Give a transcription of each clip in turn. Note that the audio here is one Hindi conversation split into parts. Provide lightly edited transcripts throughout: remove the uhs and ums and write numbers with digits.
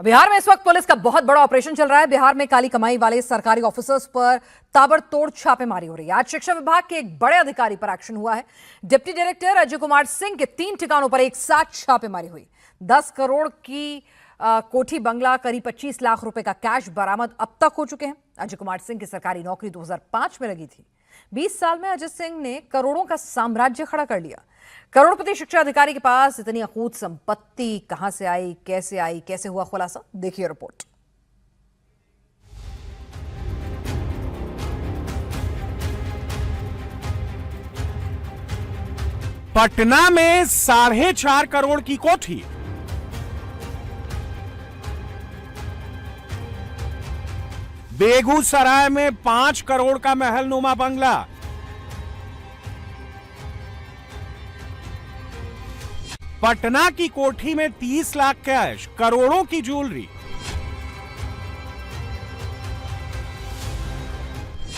बिहार में इस वक्त पुलिस का बहुत बड़ा ऑपरेशन चल रहा है। बिहार में काली कमाई वाले सरकारी ऑफिसर्स पर ताबड़तोड़ छापेमारी हो रही है। आज शिक्षा विभाग के एक बड़े अधिकारी पर एक्शन हुआ है। डिप्टी डायरेक्टर अजय कुमार सिंह के 3 ठिकानों पर एक साथ छापेमारी हुई। 10 करोड़ की कोठी बंगला, करीब 25 लाख रुपए का कैश बरामद अब तक हो चुके हैं। अजय कुमार सिंह की सरकारी नौकरी 2005 में लगी थी। 20 साल में अजय सिंह ने करोड़ों का साम्राज्य खड़ा कर लिया। करोड़पति शिक्षा अधिकारी के पास इतनी अकूत संपत्ति कहां से आई, कैसे हुआ खुलासा, देखिए रिपोर्ट। पटना में 4.5 करोड़ की कोठी, बेगूसराय में 5 करोड़ का महलनुमा बंगला, पटना की कोठी में 30 लाख कैश, करोड़ों की ज्वेलरी,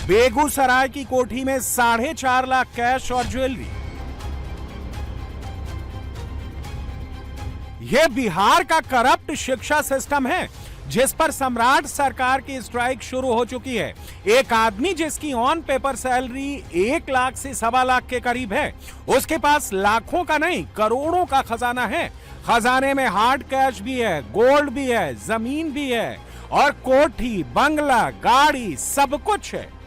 बेगूसराय की कोठी में 4.5 लाख कैश और ज्वेलरी। यह बिहार का करप्ट शिक्षा सिस्टम है जिस पर सम्राट सरकार की स्ट्राइक शुरू हो चुकी है। एक आदमी जिसकी ऑन पेपर सैलरी 1 लाख से 1.25 लाख के करीब है, उसके पास लाखों का नहीं करोड़ों का खजाना है। खजाने में हार्ड कैश भी है, गोल्ड भी है, जमीन भी है और कोठी, बंगला, गाड़ी सब कुछ है।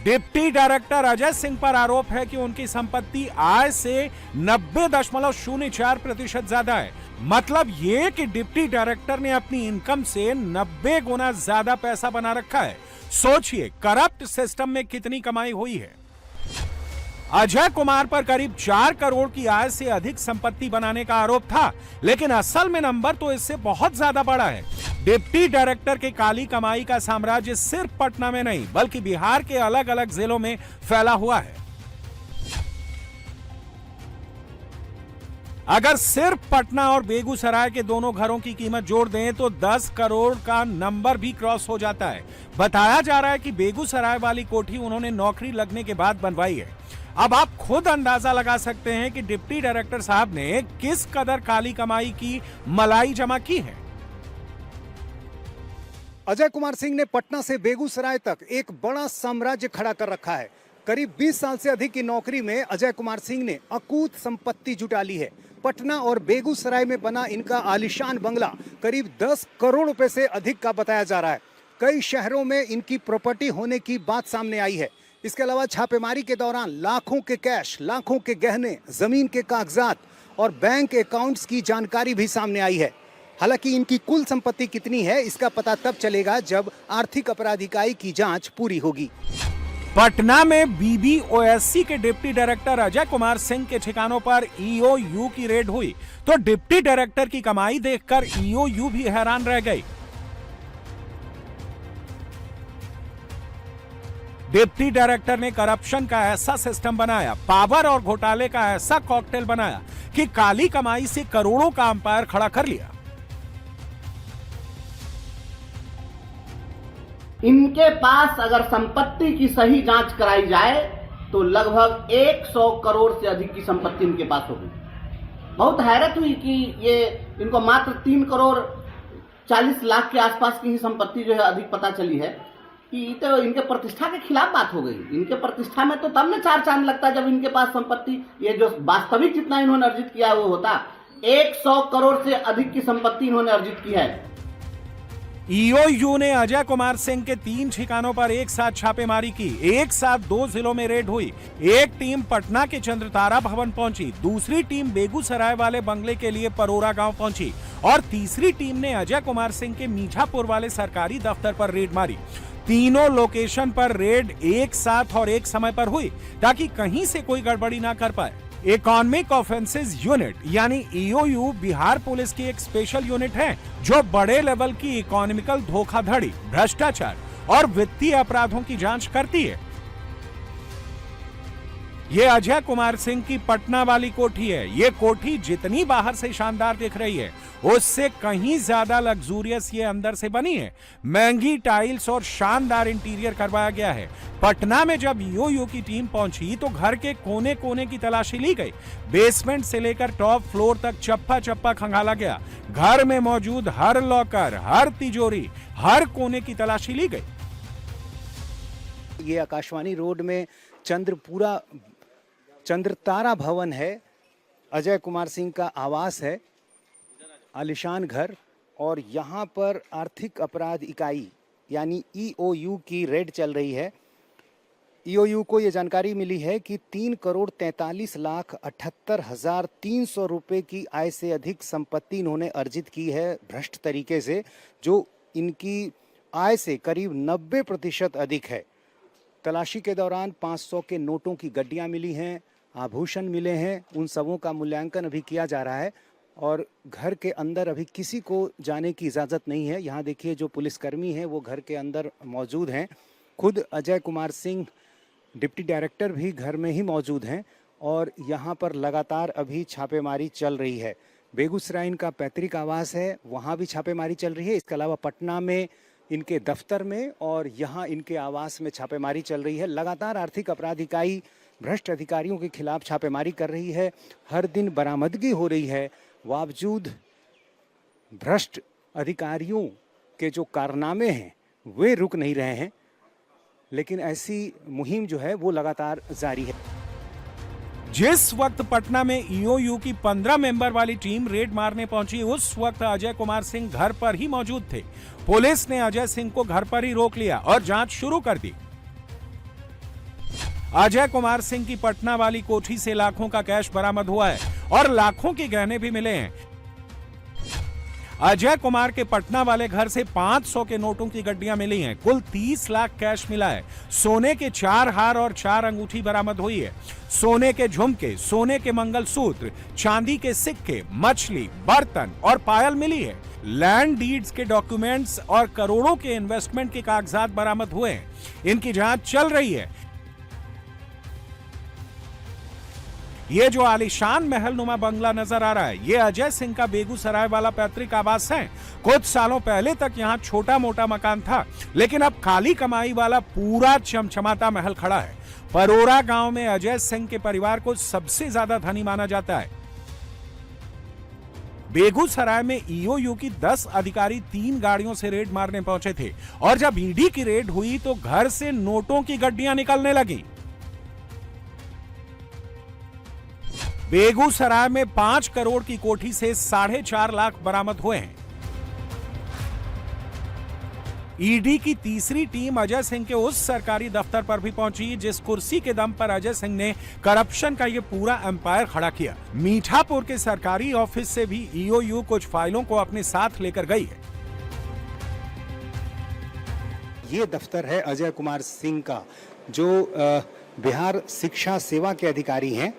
डिप्टी डायरेक्टर अजय सिंह पर आरोप है कि उनकी संपत्ति आय से 90.04% ज्यादा है। मतलब ये कि डिप्टी डायरेक्टर ने अपनी इनकम से 90 गुना ज्यादा पैसा बना रखा है। सोचिए करप्ट सिस्टम में कितनी कमाई हुई है। अजय कुमार पर करीब 4 करोड़ की आय से अधिक संपत्ति बनाने का आरोप था, लेकिन असल में नंबर तो इससे बहुत ज्यादा बड़ा है। डिप्टी डायरेक्टर के काली कमाई का साम्राज्य सिर्फ पटना में नहीं बल्कि बिहार के अलग अलग जिलों में फैला हुआ है। अगर सिर्फ पटना और बेगूसराय के दोनों घरों की कीमत जोड़ दें तो 10 करोड़ का नंबर भी क्रॉस हो जाता है। बताया जा रहा है कि बेगूसराय वाली कोठी उन्होंने नौकरी लगने के बाद बनवाई है। अब आप खुद अंदाजा लगा सकते हैं कि डिप्टी डायरेक्टर साहब ने किस कदर काली कमाई की मलाई जमा की है। अजय कुमार सिंह ने पटना से बेगूसराय तक एक बड़ा साम्राज्य खड़ा कर रखा है। करीब 20 साल से अधिक की नौकरी में अजय कुमार सिंह ने अकूत संपत्ति जुटा ली है। पटना और बेगूसराय में बना इनका आलीशान बंगला करीब 10 करोड़ रुपए से अधिक का बताया जा रहा है। कई शहरों में इनकी प्रॉपर्टी होने की बात सामने आई है। इसके अलावा छापेमारी के दौरान लाखों के कैश, लाखों के गहने, जमीन के कागजात और बैंक अकाउंट्स की जानकारी भी सामने आई है। हालांकि इनकी कुल संपत्ति कितनी है इसका पता तब चलेगा जब आर्थिक अपराध इकाई की जांच पूरी होगी। पटना में BBOSC के डिप्टी डायरेक्टर अजय कुमार सिंह के ठिकानों पर EOU की रेड हुई तो डिप्टी डायरेक्टर की कमाई देखकर EOU भी हैरान रह गई। डिप्टी डायरेक्टर ने करप्शन का ऐसा सिस्टम बनाया, पावर और घोटाले का ऐसा कॉकटेल बनाया कि काली कमाई से करोड़ों का अंपायर खड़ा कर लिया। इनके पास अगर संपत्ति की सही जांच कराई जाए तो लगभग 100 करोड़ से अधिक की संपत्ति इनके पास होगी। बहुत हैरत हुई कि ये इनको मात्र 3 करोड़ 40 लाख के आसपास की ही संपत्ति जो है अधिक पता चली है कि तो इनके प्रतिष्ठा के खिलाफ बात हो गई। इनके प्रतिष्ठा में तो तब न 4 चांद लगता जब इनके पास संपत्ति, ये जो वास्तविक जितना इन्होंने अर्जित किया वो होता। 100 करोड़ से अधिक की संपत्ति इन्होंने अर्जित की है। EOU ने अजय कुमार सिंह के 3 ठिकानों पर एक साथ छापेमारी की। एक साथ 2 जिलों में रेड हुई। एक टीम पटना के चंद्रतारा भवन पहुंची, दूसरी टीम बेगूसराय वाले बंगले के लिए परोरा गांव पहुंची और तीसरी टीम ने अजय कुमार सिंह के मीठापुर वाले सरकारी दफ्तर पर रेड मारी। तीनों लोकेशन पर रेड एक साथ और एक समय पर हुई ताकि कहीं से कोई गड़बड़ी ना कर पाए। इकोनॉमिक ऑफेंसेस यूनिट यानी EOU बिहार पुलिस की एक स्पेशल यूनिट है जो बड़े लेवल की इकोनॉमिकल धोखाधड़ी, भ्रष्टाचार और वित्तीय अपराधों की जांच करती है। ये अजय कुमार सिंह की पटना वाली कोठी है। ये कोठी जितनी बाहर से शानदार दिख रही है, उससे कहीं ज्यादा लग्जूरियस ये अंदर से बनी है। महंगी टाइल्स और शानदार इंटीरियर करवाया गया है। पटना में जब ईओयू की टीम पहुंची तो घर के कोने कोने की तलाशी ली गई। बेसमेंट से लेकर टॉप फ्लोर तक चप्पा चप्पा खंगाला गया। घर में मौजूद हर लॉकर, हर तिजोरी, हर कोने की तलाशी ली गई। ये आकाशवाणी रोड में चंद्रतारा भवन है। अजय कुमार सिंह का आवास है, आलिशान घर। और यहाँ पर आर्थिक अपराध इकाई यानी ईओयू की रेड चल रही है। ईओयू को ये जानकारी मिली है कि 3,43,78,300 रुपए की आय से अधिक संपत्ति इन्होंने अर्जित की है भ्रष्ट तरीके से, जो इनकी आय से करीब 90% अधिक है। तलाशी के दौरान 500 के नोटों की गड्डियां मिली हैं, आभूषण मिले हैं। उन सबों का मूल्यांकन अभी किया जा रहा है और घर के अंदर अभी किसी को जाने की इजाज़त नहीं है। यहाँ देखिए, जो पुलिसकर्मी हैं वो घर के अंदर मौजूद हैं। खुद अजय कुमार सिंह डिप्टी डायरेक्टर भी घर में ही मौजूद हैं और यहाँ पर लगातार अभी छापेमारी चल रही है। बेगूसराय इनका पैतृक आवास है, वहाँ भी छापेमारी चल रही है। इसके अलावा पटना में इनके दफ्तर में और यहाँ इनके आवास में छापेमारी चल रही है। लगातार आर्थिक अपराध इकाई भ्रष्ट अधिकारियों के खिलाफ छापेमारी कर रही है। हर दिन बरामदगी हो रही है, बावजूद भ्रष्ट अधिकारियों के जो कारनामे हैं वे रुक नहीं रहे हैं। लेकिन ऐसी मुहिम जो है वो लगातार जारी है। जिस वक्त पटना में ईओयू की 15 मेंबर वाली टीम रेड मारने पहुंची, उस वक्त अजय कुमार सिंह घर पर ही मौजूद थे। पुलिस ने अजय सिंह को घर पर ही रोक लिया और जांच शुरू कर दी। अजय कुमार सिंह की पटना वाली कोठी से लाखों का कैश बरामद हुआ है और लाखों के गहने भी मिले हैं। अजय कुमार के पटना वाले घर से 500 के नोटों की गड्डियां मिली हैं। कुल 30 लाख कैश मिला है। सोने के 4 हार और 4 अंगूठी बरामद हुई है। सोने के झुमके, सोने के मंगलसूत्र, चांदी के सिक्के, मछली, बर्तन और पायल मिली है। लैंड डीड्स के डॉक्यूमेंट्स और करोड़ों के इन्वेस्टमेंट के कागजात बरामद हुए हैं। इनकी जांच चल रही है। ये जो आलीशान महलनुमा बंगला नजर आ रहा है, ये अजय सिंह का बेगूसराय वाला पैतृक आवास है। कुछ सालों पहले तक यहाँ छोटा मोटा मकान था, लेकिन अब काली कमाई वाला पूरा चमचमाता महल खड़ा है। परोरा गांव में अजय सिंह के परिवार को सबसे ज्यादा धनी माना जाता है। बेगूसराय में ईओयू की 10 अधिकारी 3 गाड़ियों से रेड मारने पहुंचे थे और जब ईडी की रेड हुई तो घर से नोटों की गड्डियां निकलने लगी। बेगूसराय में 5 करोड़ की कोठी से 4.5 लाख बरामद हुए हैं। ईडी की तीसरी टीम अजय सिंह के उस सरकारी दफ्तर पर भी पहुंची जिस कुर्सी के दम पर अजय सिंह ने करप्शन का ये पूरा एम्पायर खड़ा किया। मीठापुर के सरकारी ऑफिस से भी ईओयू कुछ फाइलों को अपने साथ लेकर गई है। ये दफ्तर है अजय कुमार सिंह का, जो बिहार शिक्षा सेवा के अधिकारी हैं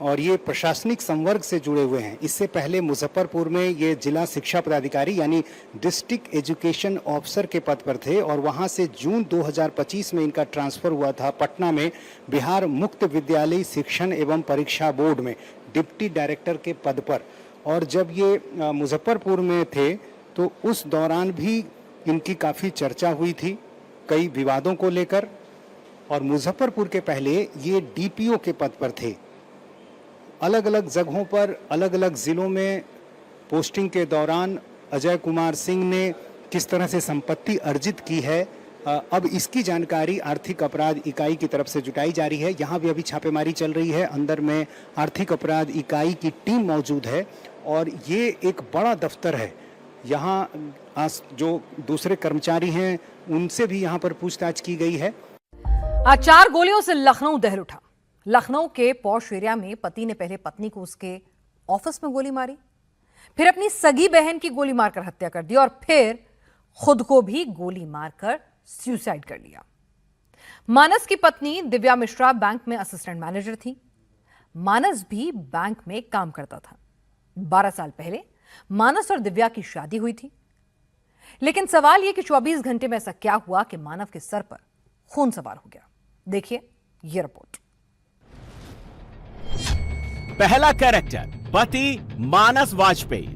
और ये प्रशासनिक संवर्ग से जुड़े हुए हैं। इससे पहले मुजफ्फरपुर में ये जिला शिक्षा पदाधिकारी यानी डिस्ट्रिक्ट एजुकेशन ऑफिसर के पद पर थे और वहाँ से जून 2025 में इनका ट्रांसफर हुआ था पटना में बिहार मुक्त विद्यालय शिक्षण एवं परीक्षा बोर्ड में डिप्टी डायरेक्टर के पद पर। और जब ये मुजफ्फरपुर में थे तो उस दौरान भी इनकी काफ़ी चर्चा हुई थी कई विवादों को लेकर। और मुजफ्फरपुर के पहले ये डीपीओ के पद पर थे। अलग अलग जगहों पर अलग अलग ज़िलों में पोस्टिंग के दौरान अजय कुमार सिंह ने किस तरह से संपत्ति अर्जित की है, अब इसकी जानकारी आर्थिक अपराध इकाई की तरफ से जुटाई जा रही है। यहाँ भी अभी छापेमारी चल रही है। अंदर में आर्थिक अपराध इकाई की टीम मौजूद है और ये एक बड़ा दफ्तर है। यहाँ जो दूसरे कर्मचारी हैं उनसे भी यहाँ पर पूछताछ की गई है। आज 4 गोलियों से लखनऊ दहल उठा। लखनऊ के पॉश एरिया में पति ने पहले पत्नी को उसके ऑफिस में गोली मारी, फिर अपनी सगी बहन की गोली मारकर हत्या कर दी और फिर खुद को भी गोली मारकर सुसाइड कर लिया। मानस की पत्नी दिव्या मिश्रा बैंक में असिस्टेंट मैनेजर थी। मानस भी बैंक में काम करता था। 12 साल पहले मानस और दिव्या की शादी हुई थी। लेकिन सवाल यह कि 24 घंटे में ऐसा क्या हुआ कि मानव के सर पर खून सवार हो गया। देखिए ये रिपोर्ट। पहला कैरेक्टर पति मानस वाजपेयी,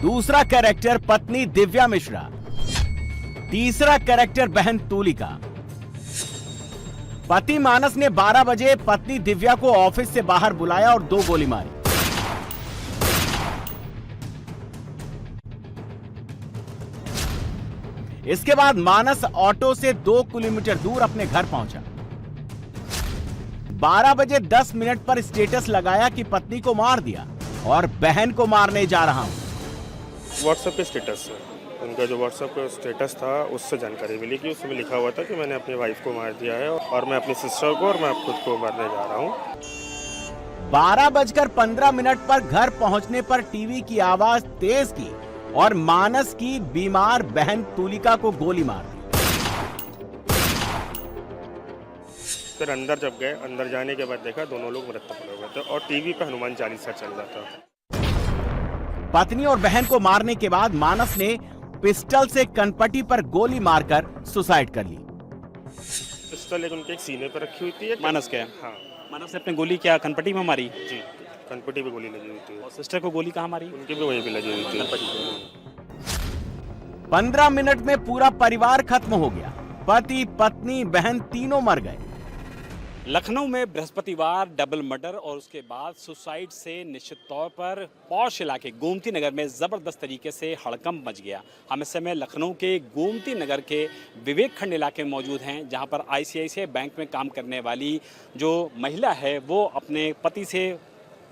दूसरा कैरेक्टर पत्नी दिव्या मिश्रा, तीसरा कैरेक्टर बहन तुलिका। पति मानस ने 12 बजे पत्नी दिव्या को ऑफिस से बाहर बुलाया और 2 गोली मारी। इसके बाद मानस ऑटो से 2 किलोमीटर दूर अपने घर पहुंचा। 12 बजे 10 मिनट पर स्टेटस लगाया कि पत्नी को मार दिया और बहन को मारने जा रहा हूं। व्हाट्सएप पे स्टेटस है, उनका जो व्हाट्सएप का स्टेटस था उससे जानकारी मिली कि उसमें लिखा हुआ था कि मैंने अपनी वाइफ को मार दिया है और मैं अपनी सिस्टर को और मैं खुद को मारने जा रहा हूँ। 12:15 पर घर पहुंचने पर टीवी की आवाज तेज की और मानस की बीमार बहन तुलिका को गोली मार दी। फिर अंदर जब गए, अंदर जाने के बाद देखा दोनों लोग मृत पड़े हुए थे और टीवी पे हनुमान चालीसा चल रहा था। पत्नी और बहन को मारने के बाद मानस ने पिस्टल से कनपटी पर गोली मारकर सुसाइड कर ली। पिस्टल एक उनके एक सीने पर रखी हुई थी। मानस के? हाँ। मानस ने अपनी गोली क्या कनपटी में मारी? जी, कनपटी पे गोली लगी हुई थी। और सिस्टर को गोली कहाँ मारी? उनकी भी वहीं पे लगी हुई थी। 15 मिनट में पूरा परिवार खत्म हो गया। पति, पत्नी, बहन तीनों मर गए। लखनऊ में बृहस्पतिवार डबल मर्डर और उसके बाद सुसाइड से निश्चित तौर पर पौष इलाके गोमती नगर में ज़बरदस्त तरीके से हड़कंप मच गया। हम इस समय लखनऊ के गोमती नगर के विवेक खंड इलाके में मौजूद हैं, जहां पर ICICI बैंक में काम करने वाली जो महिला है वो अपने पति से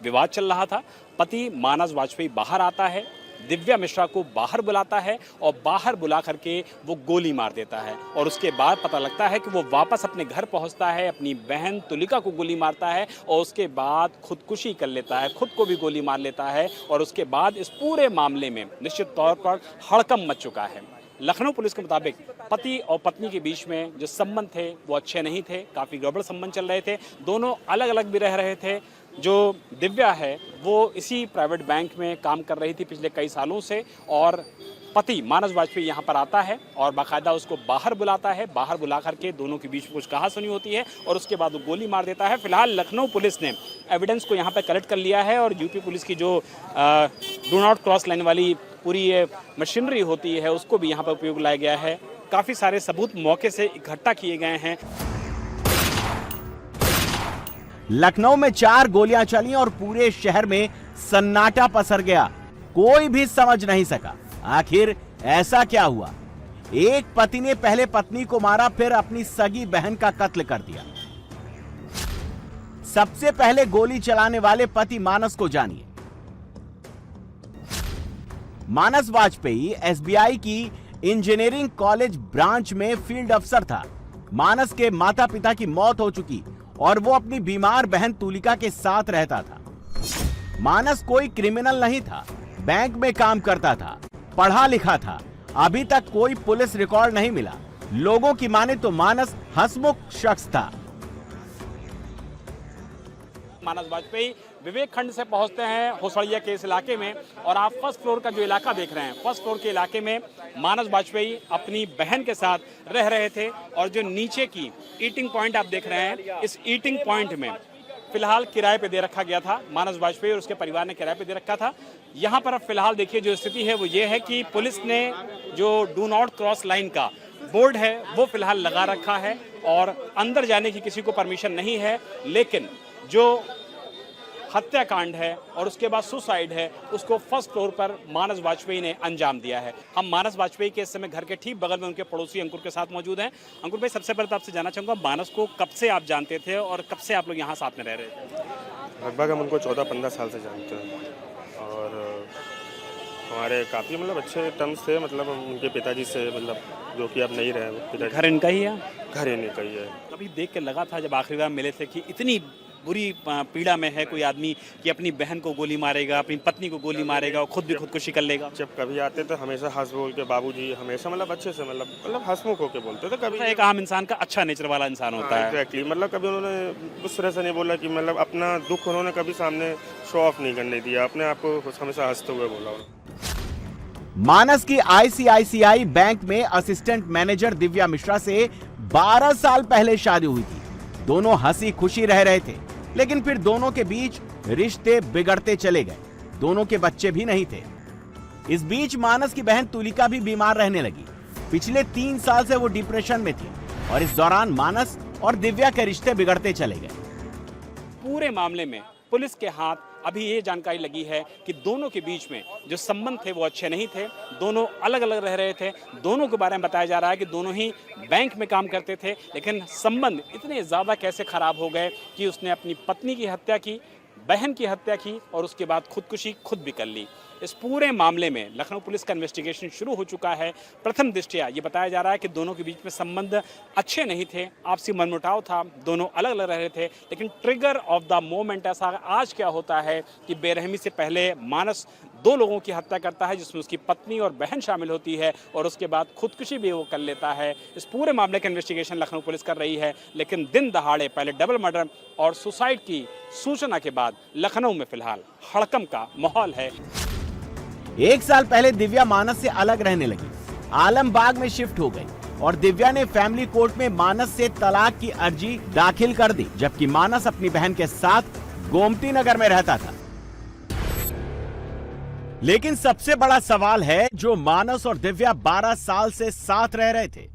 विवाद चल रहा था। पति मानस वाजपेयी बाहर आता है, दिव्या मिश्रा को बाहर बुलाता है और बाहर बुला करके वो गोली मार देता है और उसके बाद पता लगता है कि वो वापस अपने घर पहुंचता है, अपनी बहन तुलिका को गोली मारता है और उसके बाद खुदकुशी कर लेता है, खुद को भी गोली मार लेता है और उसके बाद इस पूरे मामले में निश्चित तौर पर हड़कंप मच चुका है। लखनऊ पुलिस के मुताबिक पति और पत्नी के बीच में जो संबंध थे वो अच्छे नहीं थे, काफ़ी गड़बड़ संबंध चल रहे थे, दोनों अलग अलग भी रह रहे थे। जो दिव्या है वो इसी प्राइवेट बैंक में काम कर रही थी पिछले कई सालों से और पति मानस वाजपेयी यहाँ पर आता है और बाकायदा उसको बाहर बुलाता है। बाहर बुला करके दोनों के बीच में कुछ कहासुनी होती है और उसके बाद वो गोली मार देता है। फिलहाल लखनऊ पुलिस ने एविडेंस को यहाँ पर कलेक्ट कर लिया है और यूपी पुलिस की जो डू नॉट क्रॉस लाइन वाली पूरी मशीनरी होती है उसको भी यहाँ पर उपयोग लाया गया है। काफ़ी सारे सबूत मौके से इकट्ठा किए गए हैं। लखनऊ में 4 गोलियां चली और पूरे शहर में सन्नाटा पसर गया। कोई भी समझ नहीं सका आखिर ऐसा क्या हुआ। एक पति ने पहले पत्नी को मारा, फिर अपनी सगी बहन का कत्ल कर दिया। सबसे पहले गोली चलाने वाले पति मानस को जानिए। मानस वाजपेयी SBI की इंजीनियरिंग कॉलेज ब्रांच में फील्ड अफसर था। मानस के माता पिता की मौत हो चुकी और वो अपनी बीमार बहन तुलिका के साथ रहता था। मानस कोई क्रिमिनल नहीं था, बैंक में काम करता था, पढ़ा लिखा था। अभी तक कोई पुलिस रिकॉर्ड नहीं मिला। लोगों की माने तो मानस हंसमुख शख्स था। मानस वाजपेयी विवेक खंड से पहुंचते हैं होसड़िया के इस इलाके में और आप फर्स्ट फ्लोर का जो इलाका देख रहे हैं, फर्स्ट फ्लोर के इलाके में मानस वाजपेयी अपनी बहन के साथ रह रहे थे और जो नीचे की ईटिंग पॉइंट आप देख रहे हैं, इस ईटिंग पॉइंट में फिलहाल किराए पे दे रखा गया था। मानस वाजपेयी और उसके परिवार ने किराए पे दे रखा था। यहाँ पर अब फिलहाल देखिए जो स्थिति है वो ये है कि पुलिस ने जो डू नॉट क्रॉस लाइन का बोर्ड है वो फिलहाल लगा रखा है और अंदर जाने की किसी को परमिशन नहीं है, लेकिन जो हत्याकांड है और उसके बाद सुसाइड है उसको फर्स्ट फ्लोर पर मानस वाजपेयी ने अंजाम दिया है। हम मानस वाजपेयी के इस समय घर के ठीक बगल में उनके पड़ोसी अंकुर के साथ मौजूद हैं। अंकुर भाई, सबसे पहले तो आपसे जानना चाहूँगा, मानस को कब से आप जानते थे और कब से आप लोग यहाँ साथ में रह रहे थे? लगभग हम उनको 14-15 साल से जानते हैं और हमारे काफ़ी मतलब अच्छे टर्म्स थे। मतलब उनके पिताजी से मतलब जो कि अब नहीं रहे पिताजी। घर इनका ही है? घर ही नहीं कही है। कभी देख के लगा था जब आखिरी बार मिले थे कि इतनी बुरी पीड़ा में है कोई आदमी कि अपनी बहन को गोली मारेगा, अपनी पत्नी को गोली मारेगा और खुद भी खुदकुशी कर लेगा? जब कभी आते तो हमेशा हंस बोल के बाबूजी, हमेशा मतलब अच्छे से मतलब हंसमुख होके बोलते थे। कभी एक आम इंसान का अच्छा नेचर वाला इंसान होता है। एग्जैक्टली, मतलब कभी उन्होंने उस तरह से नहीं बोला कि मतलब अपना दुख उन्होंने कभी सामने शो ऑफ नहीं करने दिया, अपने आप को हमेशा हंसते हुए बोला। मानस की ICICI बैंक में असिस्टेंट मैनेजर दिव्या मिश्रा से 12 साल पहले शादी हुई थी। दोनों हंसी खुशी रह रहे थे। लेकिन फिर दोनों के बीच रिश्ते बिगड़ते चले गए। दोनों के बच्चे भी नहीं थे। इस बीच मानस की बहन तुलिका भी बीमार रहने लगी। पिछले 3 साल से वो डिप्रेशन में थी और इस दौरान मानस और दिव्या के रिश्ते बिगड़ते चले गए। पूरे मामले में पुलिस के हाथ अभी ये जानकारी लगी है कि दोनों के बीच में जो संबंध थे वो अच्छे नहीं थे। दोनों अलग अलग रह रहे थे। दोनों के बारे में बताया जा रहा है कि दोनों ही बैंक में काम करते थे, लेकिन संबंध इतने ज़्यादा कैसे खराब हो गए कि उसने अपनी पत्नी की हत्या की, बहन की हत्या की और उसके बाद खुदकुशी खुद भी कर ली। इस पूरे मामले में लखनऊ पुलिस का इन्वेस्टिगेशन शुरू हो चुका है। प्रथम दृष्टया ये बताया जा रहा है कि दोनों के बीच में संबंध अच्छे नहीं थे, आपसी मनमुटाव था, दोनों अलग अलग रह रहे थे। लेकिन ट्रिगर ऑफ द मोमेंट ऐसा आज क्या होता है कि बेरहमी से पहले मानस 2 लोगों की हत्या करता है, जिसमें उसकी पत्नी और बहन शामिल होती है, और उसके बाद खुदकुशी भी वो कर लेता है। इस पूरे मामले का इन्वेस्टिगेशन लखनऊ पुलिस कर रही है, लेकिन दिन दहाड़े पहले डबल मर्डर और सुसाइड की सूचना के बाद लखनऊ में फिलहाल हड़कंप का माहौल है। 1 साल पहले दिव्या मानस से अलग रहने लगी, आलमबाग में शिफ्ट हो गई और दिव्या ने फैमिली कोर्ट में मानस से तलाक की अर्जी दाखिल कर दी, जबकि मानस अपनी बहन के साथ गोमती नगर में रहता था। लेकिन सबसे बड़ा सवाल है, जो मानस और दिव्या 12 साल से साथ रह रहे थे,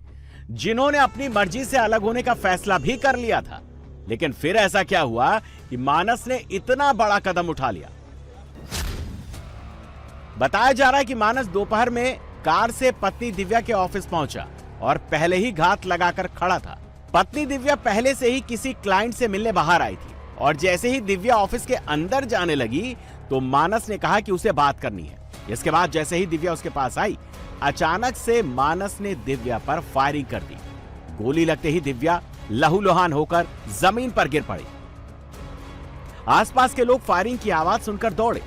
जिन्होंने अपनी मर्जी से अलग होने का फैसला भी कर लिया था, लेकिन फिर ऐसा क्या हुआ कि मानस ने इतना बड़ा कदम उठा लिया। बताया जा रहा है कि मानस दोपहर में कार से पत्नी दिव्या के ऑफिस पहुंचा और पहले ही घात लगाकर खड़ा था। पत्नी दिव्या पहले से ही किसी क्लाइंट से मिलने बाहर आई थी और जैसे ही दिव्या ऑफिस के अंदर जाने लगी तो मानस ने कहा कि उसे बात करनी है। इसके बाद जैसे ही दिव्या उसके पास आई, अचानक से मानस ने दिव्या पर फायरिंग कर दी। गोली लगते ही दिव्या लहूलुहान होकर जमीन पर गिर पड़ी। आसपास के लोग फायरिंग की आवाज सुनकर दौड़े।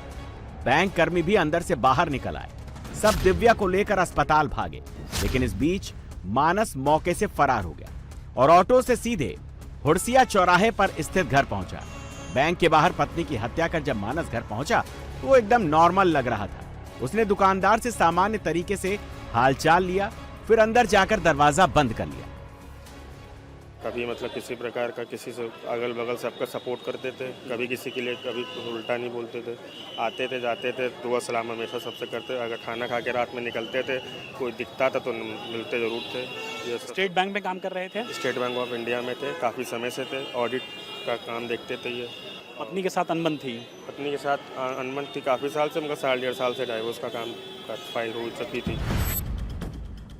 बैंक कर्मी भी अंदर से बाहर निकल आए। सब दिव्या को लेकर अस्पताल भागे, लेकिन इस बीच मानस मौके से फरार हो गया और ऑटो से सीधे हुड़सिया चौराहे पर स्थित घर पहुंचा। बैंक के बाहर पत्नी की हत्या कर जब मानस घर पहुंचा तो वो एकदम नॉर्मल लग रहा था। उसने दुकानदार से सामान्य तरीके से हालचाल लिया, फिर अंदर जाकर दरवाजा बंद कर लिया। कभी मतलब किसी प्रकार का किसी से अगल बगल सबका सपोर्ट करते थे, कभी किसी के लिए कभी उल्टा नहीं बोलते थे। आते थे जाते थे, दुआ सलाम हमेशा सबसे करते। अगर खाना खा के रात में निकलते थे, कोई दिखता था तो मिलते ज़रूर थे। ये स्टेट बैंक में काम कर रहे थे? स्टेट बैंक ऑफ इंडिया में थे, काफ़ी समय से थे, ऑडिट का काम देखते थे। ये पत्नी के साथ अनबन थी? पत्नी के साथ अनबन थी काफ़ी साल से, उनका 1.5 साल से डाइवोर्स का काम का फाइल हो चुकी थी।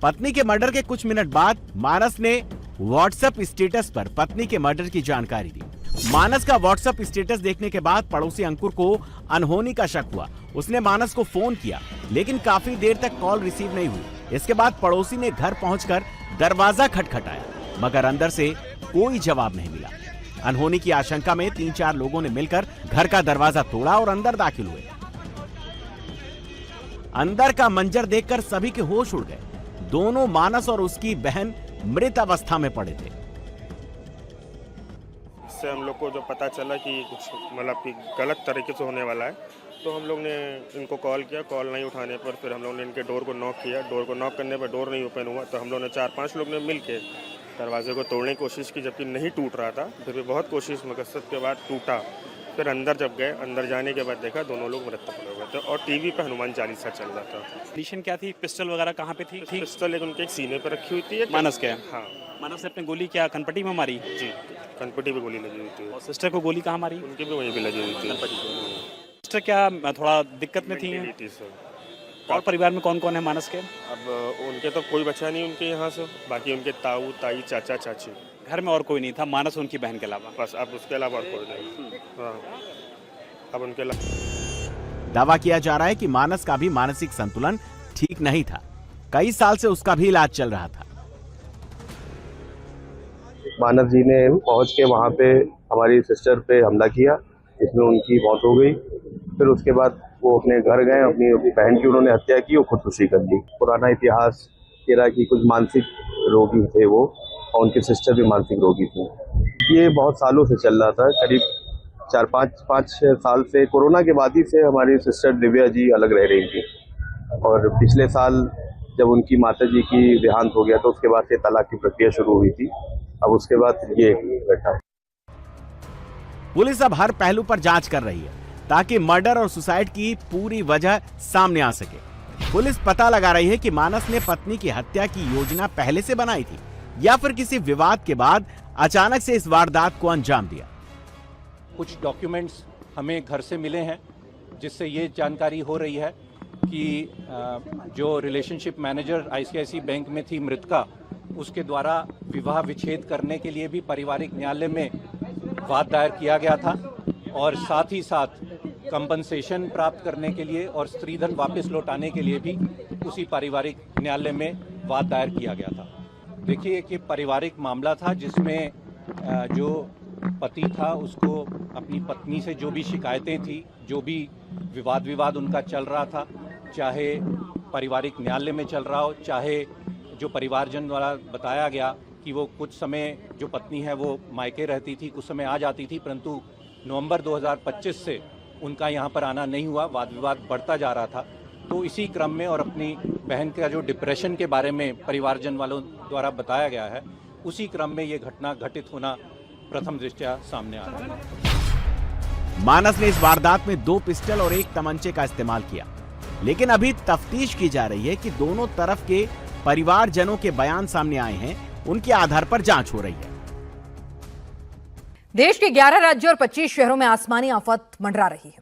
पत्नी के मर्डर के कुछ मिनट बाद मानस ने व्हाट्सएप स्टेटस पर पत्नी के मर्डर की जानकारी दी। मानस का व्हाट्सएप स्टेटस देखने के बाद पड़ोसी अंकुर को अनहोनी का शक हुआ। उसने मानस को फोन किया, लेकिन काफी देर तक कॉल रिसीव नहीं हुई। इसके बाद पड़ोसी ने घर पहुंचकर दरवाजा खटखटाया, मगर अंदर से कोई जवाब नहीं मिला। अनहोनी की आशंका में 3-4 लोगों ने मिलकर घर का दरवाजा तोड़ा और अंदर दाखिल हुए। अंदर का मंजर देखकर सभी के होश उड़ गए। दोनों मानस और उसकी बहन मृत अवस्था में पड़े थे। इससे हम लोग को जो पता चला कि कुछ मतलब कि गलत तरीके से होने वाला है, तो हम लोग ने इनको कॉल किया। कॉल नहीं उठाने पर फिर हम लोग ने इनके डोर को नॉक किया। डोर को नॉक करने पर डोर नहीं ओपन हुआ, तो हम लोग ने 4-5 लोग ने मिल के दरवाजे को तोड़ने की कोशिश की, जबकि नहीं टूट रहा था। फिर भी बहुत कोशिश मकसद के बाद टूटा। फिर अंदर जब गए, अंदर जाने के बाद देखा दोनों लोग मृत पड़े हुए थे और टीवी पर हनुमान चालीसा चल रहा था। कंडीशन क्या थी? पिस्टल वगैरह कहाँ पे थी? पिस्टल एक उनके एक सीने पर रखी हुई थी। मानस के? हाँ। मानस ने अपनी गोली क्या कनपट्टी में मारी? जी, कनपट्टी पे गोली लगी हुई थी। और सिस्टर को गोली कहाँ मारी? उनकी भी वहीं पे लगी हुई थी। सिस्टर क्या थोड़ा दिक्कत में थी? और परिवार में कौन कौन है मानस के? अब उनके तो कोई बचा नहीं उनके यहाँ से, बाकी उनके ताऊ ताई चाचा चाची। घर में और कोई नहीं था मानस उनकी बहन के अलावा? बस, अब उसके अलावा और कोई नहीं। हाँ, अब उनके दावा किया जा रहा है कि मानस का भी मानसिक संतुलन ठीक नहीं था। कई साल से उसका भी इलाज चल रहा था। मानस जी ने पहुंच के वहां पे हमारी सिस्टर पे हमला किया, जिसमें उनकी मौत हो गई। फिर उसके बाद वो अपने घर गए, अपनी बहन की उन्होंने हत्या की और खुदकुशी कर ली। पुराना इतिहास कह रहा कि कुछ मानसिक रोगी थे वो, और उनके सिस्टर भी मानसिक रोगी थी। ये बहुत सालों से चल रहा था, करीब 4-5 साल से। कोरोना के बाद ही से हमारी सिस्टर दिव्या जी अलग रह रही थी, और पिछले साल जब उनकी माता जी की देहांत हो गया तो उसके बाद से तलाक की प्रक्रिया शुरू हुई थी। अब उसके बाद ये घटना। पुलिस अब हर पहलू पर जांच कर रही है ताकि मर्डर और सुसाइड की पूरी वजह सामने आ सके। पुलिस पता लगा रही है कि मानस ने पत्नी की हत्या की योजना पहले से बनाई थी या फिर किसी विवाद के बाद अचानक से इस वारदात को अंजाम दिया। कुछ डॉक्यूमेंट्स हमें घर से मिले हैं जिससे ये जानकारी हो रही है कि जो रिलेशनशिप मैनेजर आईसीआईसी बैंक में थी मृतका, उसके द्वारा विवाह विच्छेद करने के लिए भी पारिवारिक न्यायालय में वाद दायर किया गया था और साथ ही साथ कंपनसेशन प्राप्त करने के लिए और स्त्रीधन वापस लौटाने के लिए भी उसी पारिवारिक न्यायालय में वाद दायर किया गया था। देखिए कि पारिवारिक मामला था जिसमें जो पति था उसको अपनी पत्नी से जो भी शिकायतें थी, जो भी विवाद उनका चल रहा था, चाहे पारिवारिक न्यायालय में चल रहा हो, चाहे जो परिवारजन द्वारा बताया गया कि वो कुछ समय जो पत्नी है वो मायके रहती थी, कुछ समय आ जाती थी, परंतु नवंबर 2025 से उनका यहाँ पर आना नहीं हुआ, वाद विवाद बढ़ता जा रहा था। तो इसी क्रम में और अपनी बहन का जो डिप्रेशन के बारे में परिवारजन वालों द्वारा बताया गया है, उसी क्रम में ये घटना घटित होना प्रथम दृष्टया सामने आ रहा है। मानस ने इस वारदात में 2 पिस्टल और 1 तमंचे का इस्तेमाल किया, लेकिन अभी तफ्तीश की जा रही है कि दोनों तरफ के परिवारजनों के बयान सामने आए हैं, उनके आधार पर जांच हो रही है। देश के 11 राज्यों और 25 शहरों में आसमानी आफत मंडरा रही है।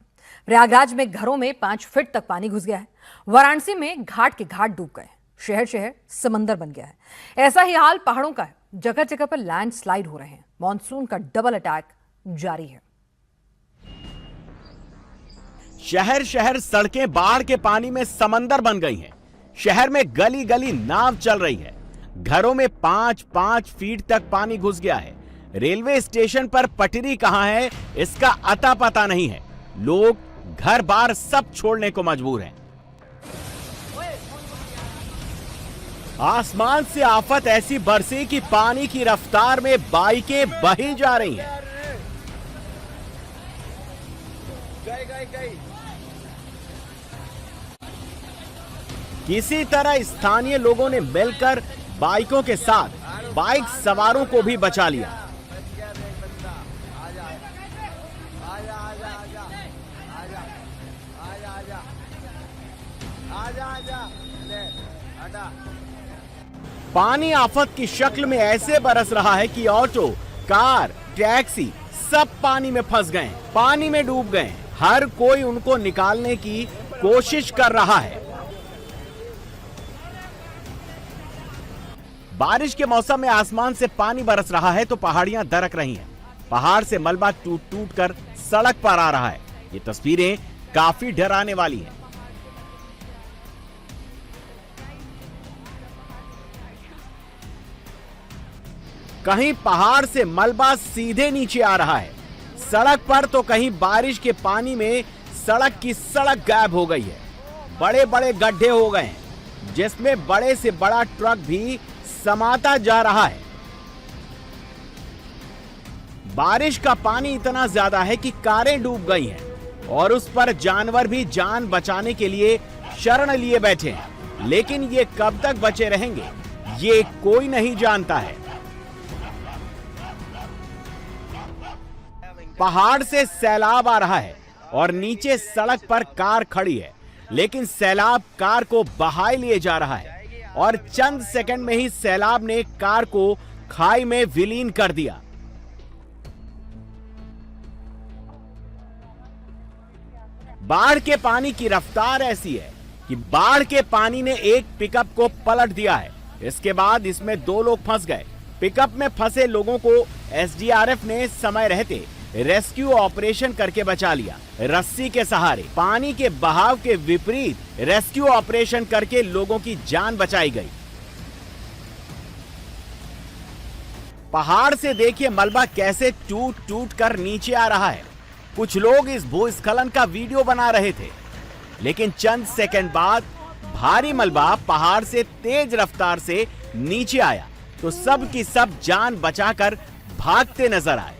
प्रयागराज में घरों में 5 फीट तक पानी घुस गया है। वाराणसी में घाट के घाट डूब गए। शहर शहर समंदर बन गया है। ऐसा ही हाल पहाड़ों का है। जगह जगह पर लैंडस्लाइड हो रहे हैं। मॉनसून का डबल अटैक जारी है। शहर शहर सड़कें बाढ़ के पानी में समंदर बन गई हैं। शहर में गली गली नाव चल रही है। घरों में 5-5 फीट तक पानी घुस गया है। रेलवे स्टेशन पर पटरी कहां है, इसका अता पता नहीं है। लोग घर बार सब छोड़ने को मजबूर हैं। आसमान से आफत ऐसी बरसी कि पानी की रफ्तार में बाइकें बही जा रही हैं। किसी तरह स्थानीय लोगों ने मिलकर बाइकों के साथ बाइक सवारों को भी बचा लिया। पानी आफत की शक्ल में ऐसे बरस रहा है कि ऑटो, कार, टैक्सी सब पानी में फंस गए, पानी में डूब गए। हर कोई उनको निकालने की कोशिश कर रहा है। बारिश के मौसम में आसमान से पानी बरस रहा है तो पहाड़ियां दरक रही हैं। पहाड़ से मलबा टूट टूट कर सड़क पर आ रहा है। ये तस्वीरें काफी डराने वाली हैं। कहीं पहाड़ से मलबा सीधे नीचे आ रहा है सड़क पर, तो कहीं बारिश के पानी में सड़क की सड़क गायब हो गई है। बड़े बड़े गड्ढे हो गए हैं जिसमें बड़े से बड़ा ट्रक भी समाता जा रहा है। बारिश का पानी इतना ज्यादा है कि कारें डूब गई हैं और उस पर जानवर भी जान बचाने के लिए शरण लिए बैठे हैं। लेकिन ये कब तक बचे रहेंगे ये कोई नहीं जानता है। पहाड़ से सैलाब आ रहा है और नीचे सड़क पर कार खड़ी है, लेकिन सैलाब कार को बहाए लिए जा रहा है और चंद सेकंड में ही सैलाब ने कार को खाई में विलीन कर दिया। बाढ़ के पानी की रफ्तार ऐसी है कि बाढ़ के पानी ने एक पिकअप को पलट दिया है। इसके बाद इसमें 2 लोग फंस गए। पिकअप में फंसे लोगों को एसडीआरएफ ने समय रहते रेस्क्यू ऑपरेशन करके बचा लिया। रस्सी के सहारे पानी के बहाव के विपरीत रेस्क्यू ऑपरेशन करके लोगों की जान बचाई गई। पहाड़ से देखिए मलबा कैसे टूट टूट कर नीचे आ रहा है। कुछ लोग इस भूस्खलन का वीडियो बना रहे थे, लेकिन चंद सेकंड बाद भारी मलबा पहाड़ से तेज रफ्तार से नीचे आया तो सब की सब जान बचाकर भागते नजर आए।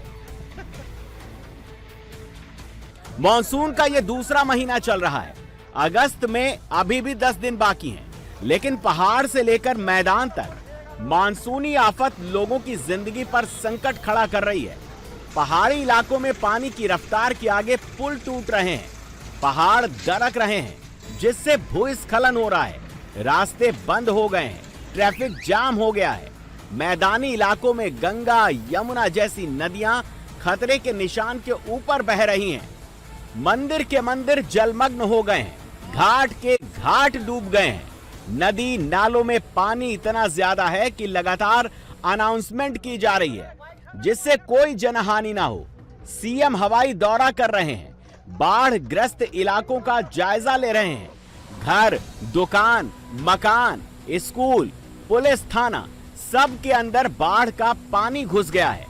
मॉनसून का यह दूसरा महीना चल रहा है। अगस्त में अभी भी 10 दिन बाकी हैं, लेकिन पहाड़ से लेकर मैदान तक मानसूनी आफत लोगों की जिंदगी पर संकट खड़ा कर रही है। पहाड़ी इलाकों में पानी की रफ्तार के आगे पुल टूट रहे हैं, पहाड़ दरक रहे हैं, जिससे भूस्खलन हो रहा है, रास्ते बंद हो गए हैं, ट्रैफिक जाम हो गया है। मैदानी इलाकों में गंगा, यमुना जैसी नदियां खतरे के निशान के ऊपर बह रही हैं। मंदिर के मंदिर जलमग्न हो गए हैं, घाट के घाट डूब गए हैं। नदी नालों में पानी इतना ज्यादा है कि लगातार अनाउंसमेंट की जा रही है, जिससे कोई जनहानि ना हो। सीएम हवाई दौरा कर रहे हैं, बाढ़ ग्रस्त इलाकों का जायजा ले रहे हैं। घर, दुकान, मकान, स्कूल, पुलिस थाना, सब के अंदर बाढ़ का पानी घुस गया है।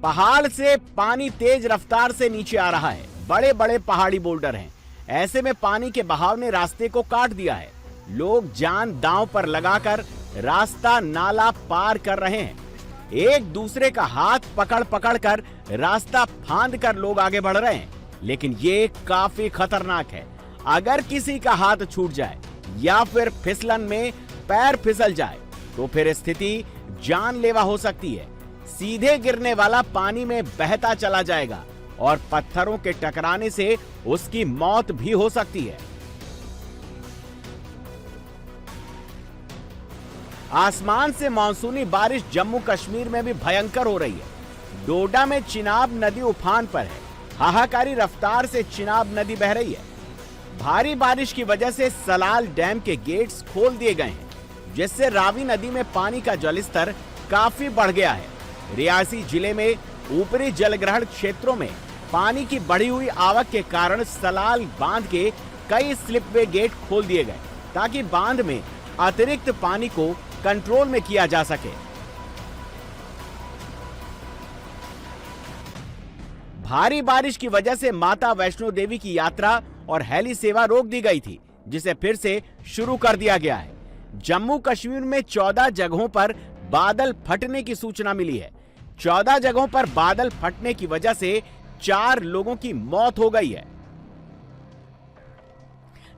पहाड़ से पानी तेज रफ्तार से नीचे आ रहा है। बड़े बड़े पहाड़ी बोल्डर हैं, ऐसे में पानी के बहाव ने रास्ते को काट दिया है। लोग जान दांव पर लगाकर रास्ता नाला पार कर रहे हैं। एक दूसरे का हाथ पकड़ पकड़ कर रास्ता फांद कर लोग आगे बढ़ रहे हैं, लेकिन ये काफी खतरनाक है। अगर किसी का हाथ छूट जाए या फिर फिसलन में पैर फिसल जाए तो फिर स्थिति जानलेवा हो सकती है। सीधे गिरने वाला पानी में बहता चला जाएगा और पत्थरों के टकराने से उसकी मौत भी हो सकती है। आसमान से मानसूनी बारिश जम्मू कश्मीर में भी भयंकर हो रही है। डोडा में चिनाब नदी उफान पर है। हाहाकारी रफ्तार से चिनाब नदी बह रही है। भारी बारिश की वजह से सलाल डैम के गेट्स खोल दिए गए हैं, जिससे रावी नदी में पानी का जलस्तर काफी बढ़ गया है। रियासी जिले में ऊपरी जलग्रहण क्षेत्रों में पानी की बढ़ी हुई आवक के कारण सलाल बांध के कई स्लिपवे गेट खोल दिए गए, ताकि बांध में अतिरिक्त पानी को कंट्रोल में किया जा सके। भारी बारिश की वजह से माता वैष्णो देवी की यात्रा और हेली सेवा रोक दी गई थी, जिसे फिर से शुरू कर दिया गया है। जम्मू कश्मीर में 14 जगहों पर बादल फटने की सूचना मिली है। 14 जगहों पर बादल फटने की वजह से 4 लोगों की मौत हो गई है।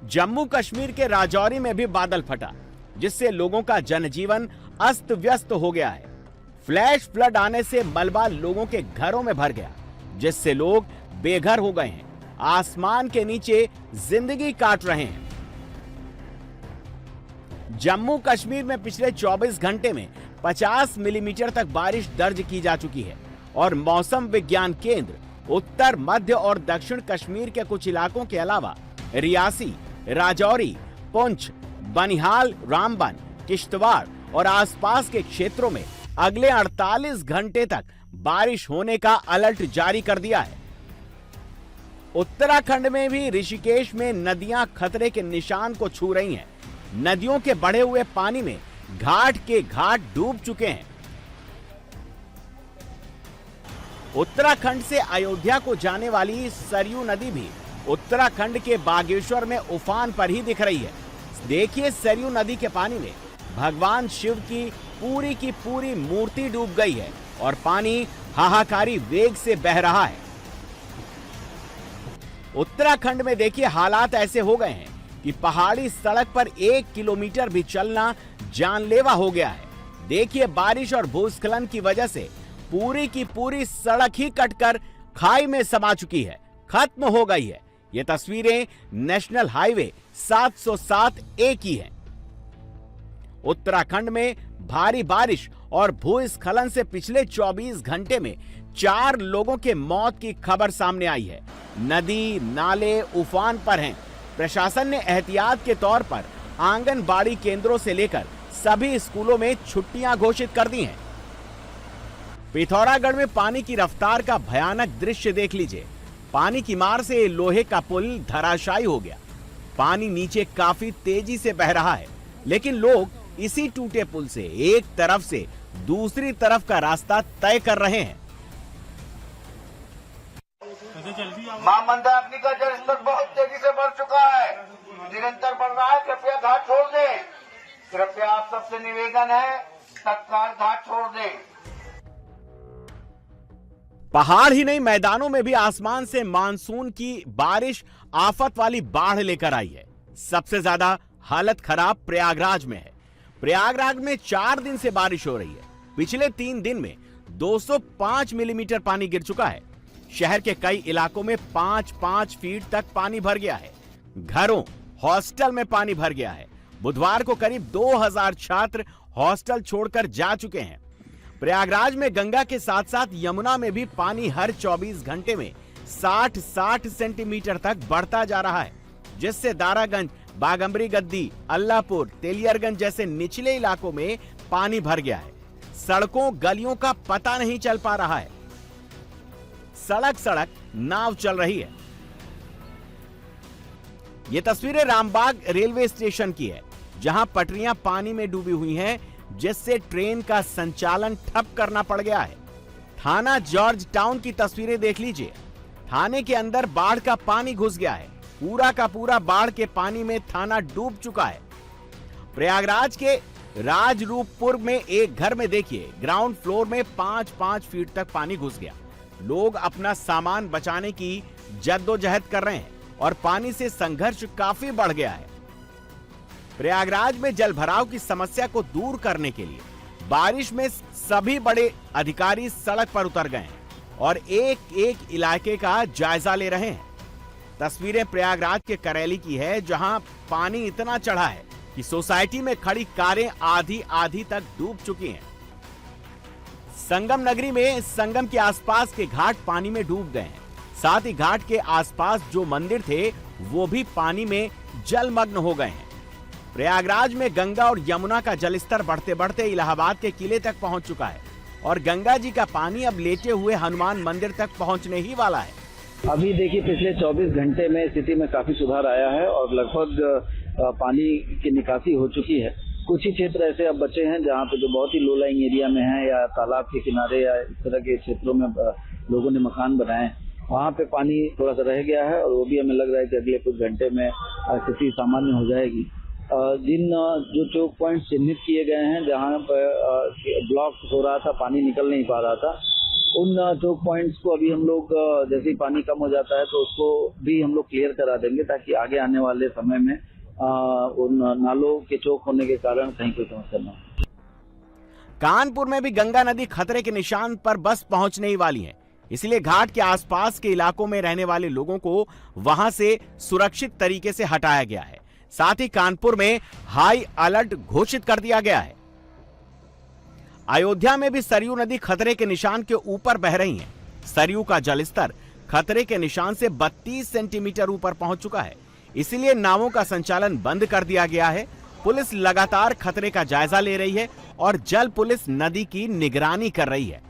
जम्मू कश्मीर के राजौरी में भी बादल फटा, जिससे लोगों का जनजीवन अस्त व्यस्त हो गया है। फ्लैश फ्लड आने से मलबा लोगों के घरों में भर गया, जिससे लोग बेघर हो गए हैं, आसमान के नीचे जिंदगी काट रहे हैं। जम्मू कश्मीर में पिछले 24 घंटे में 50 मिलीमीटर तक बारिश दर्ज की जा चुकी है और मौसम विज्ञान केंद्र उत्तर, मध्य और दक्षिण कश्मीर के कुछ इलाकों के अलावा रियासी, राजौरी, पुंछ, बनिहाल, रामबन, किश्तवाड़ और आसपास के क्षेत्रों में अगले 48 घंटे तक बारिश होने का अलर्ट जारी कर दिया है। उत्तराखंड में भी ऋषिकेश में नदियां खतरे के निशान को छू रही हैं। नदियों के बढ़े हुए पानी में घाट के घाट डूब चुके हैं। उत्तराखंड से अयोध्या को जाने वाली सरयू नदी भी उत्तराखंड के बागेश्वर में उफान पर ही दिख रही है। देखिए, सरयू नदी के पानी में भगवान शिव की पूरी मूर्ति डूब गई है और पानी हाहाकारी वेग से बह रहा है। उत्तराखंड में देखिए, हालात ऐसे हो गए हैं कि पहाड़ी सड़क पर 1 किलोमीटर भी चलना जानलेवा हो गया है। देखिए, बारिश और भूस्खलन की वजह से पूरी की पूरी सड़क ही कटकर खाई में समा चुकी है, खत्म हो गई है। ये तस्वीरें नेशनल हाईवे 707A की हैं। उत्तराखंड में भारी बारिश और भूस्खलन से पिछले 24 घंटे में 4 लोगों के मौत की खबर सामने आई है। नदी नाले उफान पर हैं। प्रशासन ने एहतियात के तौर पर आंगनबाड़ी केंद्रों से लेकर सभी स्कूलों में छुट्टियां घोषित कर दी हैं। पिथौरागढ़ में पानी की रफ्तार का भयानक दृश्य देख लीजिए। पानी की मार से लोहे का पुल धराशायी हो गया। पानी नीचे काफी तेजी से बह रहा है, लेकिन लोग इसी टूटे पुल से एक तरफ से दूसरी तरफ का रास्ता तय कर रहे हैं। मां मंदाकिनी का जलस्तर बहुत तेजी से बढ़ चुका है, निरंतर बढ़ रहा है। कृपया घाट छोड़ दें। कृपया आप सबसे निवेदन है, तत्काल घाट छोड़ दें। पहाड़ ही नहीं, मैदानों में भी आसमान से मानसून की बारिश आफत वाली बाढ़ लेकर आई है। सबसे ज्यादा हालत खराब प्रयागराज में है। प्रयागराज में 4 दिन से बारिश हो रही है। पिछले 3 दिन में 205 मिलीमीटर पानी गिर चुका है। शहर के कई इलाकों में 5-5 फीट तक पानी भर गया है। घरों, हॉस्टल में पानी भर गया है। बुधवार को करीब 2000 छात्र हॉस्टल छोड़कर जा चुके हैं। प्रयागराज में गंगा के साथ साथ यमुना में भी पानी हर 24 घंटे में 60-60 सेंटीमीटर तक बढ़ता जा रहा है, जिससे दारागंज, बागंबरी गद्दी, अल्लाहपुर, तेलियरगंज जैसे निचले इलाकों में पानी भर गया है। सड़कों, गलियों का पता नहीं चल पा रहा है। सड़क सड़क नाव चल रही है। ये तस्वीरें रामबाग रेलवे स्टेशन की है, जहां पटरियां पानी में डूबी हुई हैं, जिससे ट्रेन का संचालन ठप करना पड़ गया है। थाना जॉर्ज टाउन की तस्वीरें देख लीजिए। थाने के अंदर बाढ़ का पानी घुस गया है। पूरा का पूरा बाढ़ के पानी में थाना डूब चुका है। प्रयागराज के राजरूपपुर में एक घर में देखिए, ग्राउंड फ्लोर में 5-5 फीट तक पानी घुस गया। लोग अपना सामान बचाने की जद्दोजहद कर रहे हैं और पानी से संघर्ष काफी बढ़ गया है। प्रयागराज में जल भराव की समस्या को दूर करने के लिए बारिश में सभी बड़े अधिकारी सड़क पर उतर गए हैं और एक एक इलाके का जायजा ले रहे हैं। तस्वीरें प्रयागराज के करेली की है, जहां पानी इतना चढ़ा है कि सोसाइटी में खड़ी कारें आधी तक डूब चुकी हैं। संगम नगरी में संगम के आसपास के घाट पानी में डूब गए हैं। साथ ही घाट के आसपास जो मंदिर थे वो भी पानी में जलमग्न हो गए हैं। प्रयागराज में गंगा और यमुना का जलस्तर बढ़ते बढ़ते इलाहाबाद के किले तक पहुंच चुका है और गंगा जी का पानी अब लेटे हुए हनुमान मंदिर तक पहुंचने ही वाला है। अभी देखिए, पिछले 24 घंटे में स्थिति में काफी सुधार आया है और लगभग पानी की निकासी हो चुकी है। कुछ ही क्षेत्र ऐसे अब बचे हैं जहां पे जो बहुत ही लो लाइंग एरिया में हैं या तालाब के किनारे या इस तरह के क्षेत्रों में लोगों ने मकान बनाए, वहां पे पानी थोड़ा सा रह गया है और वो भी हमें लग रहा है कि अगले कुछ घंटे में स्थिति सामान्य हो जाएगी। जिन जो चौक पॉइंट चिन्हित किए गए हैं जहां पर ब्लॉक हो रहा था, पानी निकल नहीं पा रहा था, उन चौक पॉइंट्स को अभी हम लोग जैसे ही पानी कम हो जाता है तो उसको भी हम लोग क्लियर करा देंगे, ताकि आगे आने वाले समय में उन नालों के चौक होने के कारण कहीं कोई समस्या न हो। कानपुर में भी गंगा नदी खतरे के निशान पर बस पहुंचने ही वाली है, इसलिए घाट के आसपास के इलाकों में रहने वाले लोगों को वहां से सुरक्षित तरीके से हटाया गया है। साथ ही कानपुर में हाई अलर्ट घोषित कर दिया गया है। अयोध्या में भी सरयू नदी खतरे के निशान के ऊपर बह रही है। सरयू का जलस्तर खतरे के निशान से 32 सेंटीमीटर ऊपर पहुंच चुका है, इसलिए नावों का संचालन बंद कर दिया गया है। पुलिस लगातार खतरे का जायजा ले रही है और जल पुलिस नदी की निगरानी कर रही है।